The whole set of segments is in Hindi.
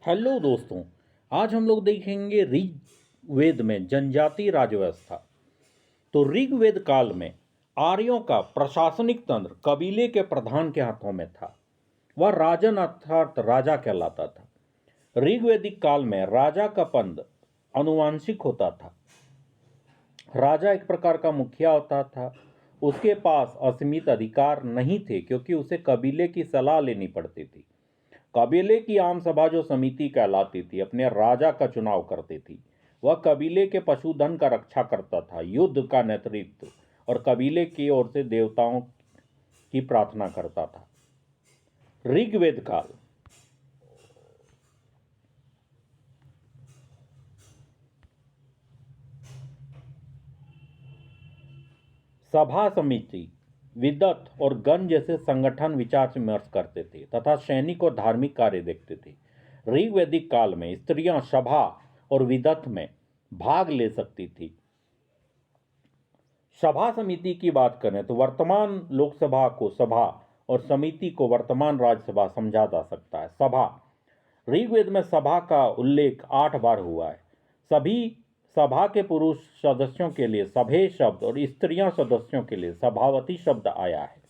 हेलो दोस्तों। आज हम लोग देखेंगे ऋग्वेद में जनजाति राज्य व्यवस्था। तो ऋग्वेद काल में आर्यों का प्रशासनिक तंत्र कबीले के प्रधान के हाथों में था। वह राजन अर्थात राजा कहलाता था। ऋग्वेदिक काल में राजा का पद आनुवंशिक होता था। राजा एक प्रकार का मुखिया होता था। उसके पास असीमित अधिकार नहीं थे क्योंकि उसे कबीले की सलाह लेनी पड़ती थी। कबीले की आम सभा जो समिति कहलाती थी अपने राजा का चुनाव करती थी। वह कबीले के पशुधन का रक्षा करता था, युद्ध का नेतृत्व और कबीले की ओर से देवताओं की प्रार्थना करता था। ऋग्वेद काल सभा समिति विदत और गण जैसे संगठन विचार विमर्श करते थे तथा सैनिक और धार्मिक कार्य देखते थे। ऋग्वैदिक काल में स्त्रियां सभा और विदत में भाग ले सकती थी। सभा समिति की बात करें तो वर्तमान लोकसभा को सभा और समिति को वर्तमान राज्यसभा समझा जा सकता है। सभा ऋग्वेद में सभा का उल्लेख 8 बार हुआ है। सभी सभा के पुरुष सदस्यों के लिए सभे शब्द और स्त्रियां सदस्यों के लिए सभावती शब्द आया है।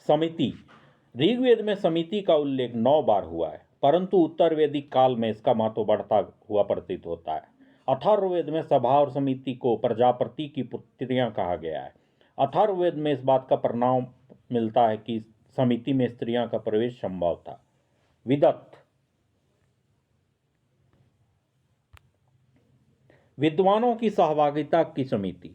समिति ऋग्वेद में समिति का उल्लेख 9 बार हुआ है, परंतु उत्तर वैदिक काल में इसका महत्व बढ़ता हुआ प्रतीत होता है। अथर्ववेद में सभा और समिति को प्रजापति की पुत्रियां कहा गया है। अथर्ववेद में इस बात का परिणाम मिलता है कि समिति में स्त्रियां का प्रवेश संभव था। विदत विद्वानों की सहभागिता की समिति,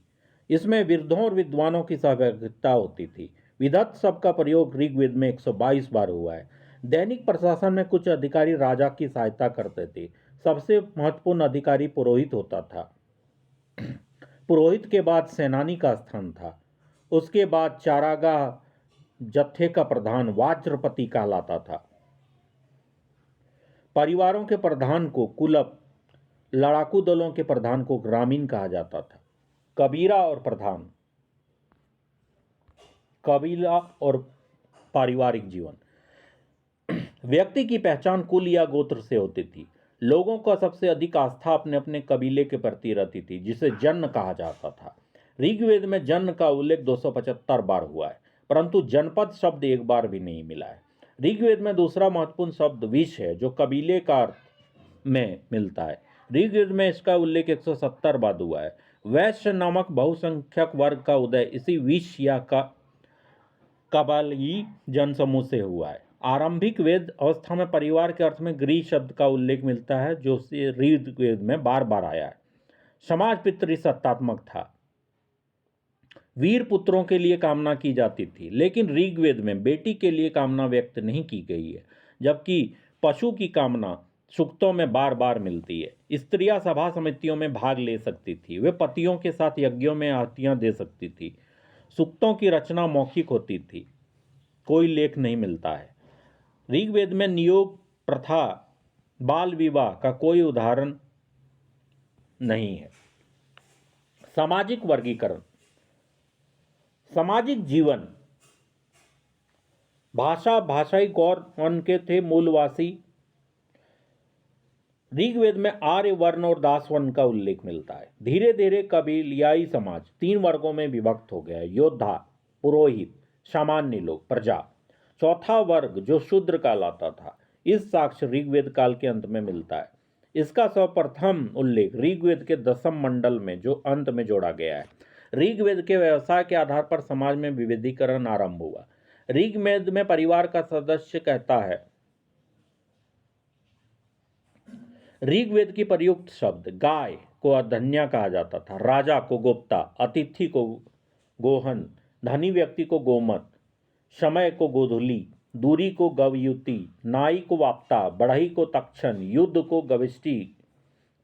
इसमें वृद्धों और विद्वानों की सहभागिता होती थी। विदत शब्द का प्रयोग ऋग्वेद में 122 बार हुआ है। दैनिक प्रशासन में कुछ अधिकारी राजा की सहायता करते थे। सबसे महत्वपूर्ण अधिकारी पुरोहित होता था। पुरोहित के बाद सेनानी का स्थान था। उसके बाद चारागाह जत्थे का प्रधान वाज्रपति कहलाता था। परिवारों के प्रधान को कुलप, लड़ाकू दलों के प्रधान को ग्रामीण कहा जाता था। कबीरा और प्रधान, कबीला और पारिवारिक जीवन, व्यक्ति की पहचान कुल या गोत्र से होती थी। लोगों का सबसे अधिक आस्था अपने अपने कबीले के प्रति रहती थी, जिसे जन कहा जाता था। ऋग्वेद में जन का उल्लेख 275 बार हुआ है, परंतु जनपद शब्द एक बार भी नहीं मिला है। ऋग्वेद में दूसरा महत्वपूर्ण शब्द विष है, जो कबीले का अर्थ में मिलता है। ऋग्वेद में इसका उल्लेख 170 बार हुआ है। वैश्य नामक बहुसंख्यक वर्ग का उदय इसी विष या कबाली जनसमूह से हुआ है। आरंभिक वेद अवस्था में परिवार के अर्थ में गृह शब्द का उल्लेख मिलता है, जो ऋग्वेद में बार बार आया है। समाज पितृसत्तात्मक था। वीर पुत्रों के लिए कामना की जाती थी, लेकिन ऋग्वेद में बेटी के लिए कामना व्यक्त नहीं की गई है, जबकि पशु की कामना सूक्तों में बार बार मिलती है। स्त्रियां सभा समितियों में भाग ले सकती थी। वे पतियों के साथ यज्ञों में आहुतियां दे सकती थी। सूक्तों की रचना मौखिक होती थी, कोई लेख नहीं मिलता है। ऋग्वेद में नियोग प्रथा, बाल विवाह का कोई उदाहरण नहीं है। सामाजिक वर्गीकरण, सामाजिक जीवन, भाषा, भाषाई गौर वर्ण के थे मूलवासी। ऋग्वेद में आर्य वर्ण और दास वर्ण का उल्लेख मिलता है। धीरे धीरे कबीलियाई समाज 3 वर्गों में विभक्त हो गया है: योद्धा, पुरोहित, सामान्य लोग, प्रजा। चौथा वर्ग जो शूद्र कहलाता था, इस साक्ष्य ऋग्वेद काल के अंत में मिलता है। इसका सर्वप्रथम उल्लेख ऋग्वेद के 10वें मंडल में जो अंत में जोड़ा गया है। ऋग्वेद के व्यवसाय के आधार पर समाज में विविधीकरण आरंभ हुआ। ऋग्वेद में परिवार का सदस्य कहता है। ऋग्वेद की प्रयुक्त शब्द, गाय को अधन्या कहा जाता था, राजा को गोप्ता, अतिथि को गोहन, धनी व्यक्ति को गोमत, समय को गोधुली, दूरी को गवयुति, नाई को वाप्ता, बढ़ई को तक्षण, युद्ध को गविष्टि,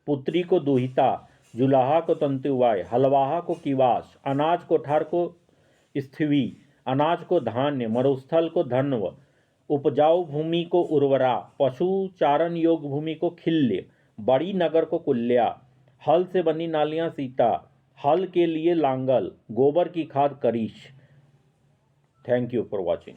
पुत्री को दुहिता, जुलाहा को तंतुवाय, हलवाहा को किवास, अनाज को ठार को स्थिवी, अनाज को धान्य, मरुस्थल को धन्व, उपजाऊ भूमि को उर्वरा, पशु चारण योग भूमि को खिल्य, बड़ी नगर को कुल्या, हल से बनी नालियां सीता, हल के लिए लांगल, गोबर की खाद करीश। Thank you for watching.